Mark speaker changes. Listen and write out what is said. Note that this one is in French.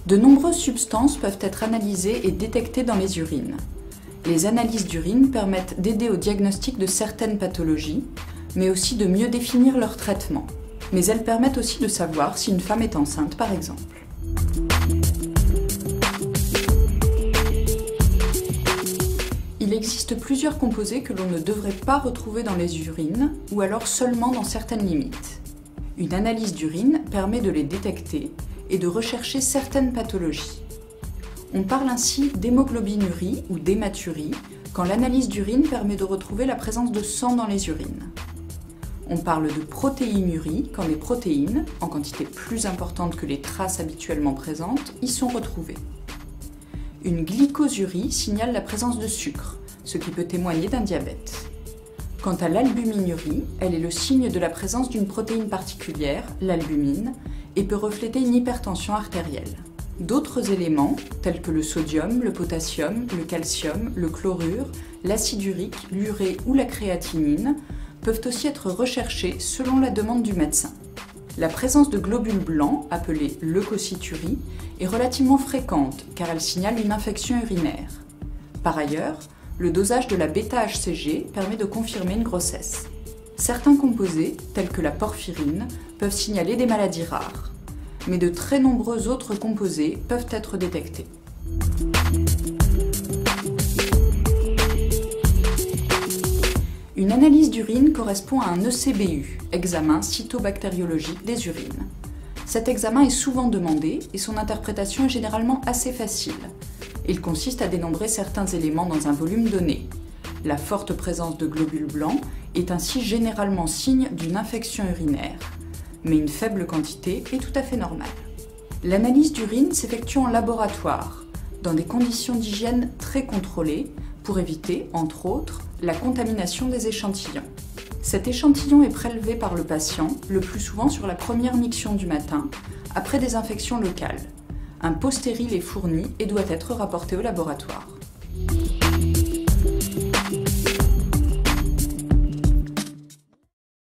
Speaker 1: De nombreuses substances peuvent être analysées et détectées dans les urines. Les analyses d'urine permettent d'aider au diagnostic de certaines pathologies, mais aussi de mieux définir leur traitement. Mais elles permettent aussi de savoir si une femme est enceinte, par exemple. Il existe plusieurs composés que l'on ne devrait pas retrouver dans les urines, ou alors seulement dans certaines limites. Une analyse d'urine permet de les détecter et de rechercher certaines pathologies. On parle ainsi d'hémoglobinurie ou d'hématurie quand l'analyse d'urine permet de retrouver la présence de sang dans les urines. On parle de protéinurie quand les protéines, en quantité plus importante que les traces habituellement présentes, y sont retrouvées. Une glycosurie signale la présence de sucre, ce qui peut témoigner d'un diabète. Quant à l'albuminurie, elle est le signe de la présence d'une protéine particulière, l'albumine, et peut refléter une hypertension artérielle. D'autres éléments, tels que le sodium, le potassium, le calcium, le chlorure, l'acide urique, l'urée ou la créatinine, peuvent aussi être recherchés selon la demande du médecin. La présence de globules blancs, appelés leucocyturies, est relativement fréquente car elle signale une infection urinaire. Par ailleurs, le dosage de la β-HCG permet de confirmer une grossesse. Certains composés, tels que la porphyrine, peuvent signaler des maladies rares, mais de très nombreux autres composés peuvent être détectés. Une analyse d'urine correspond à un ECBU, examen cytobactériologique des urines. Cet examen est souvent demandé et son interprétation est généralement assez facile. Il consiste à dénombrer certains éléments dans un volume donné. La forte présence de globules blancs est ainsi généralement signe d'une infection urinaire, mais une faible quantité est tout à fait normale. L'analyse d'urine s'effectue en laboratoire, dans des conditions d'hygiène très contrôlées, pour éviter, entre autres, la contamination des échantillons. Cet échantillon est prélevé par le patient, le plus souvent sur la première miction du matin, après des infections locales. Un pot stérile est fourni et doit être rapporté au laboratoire.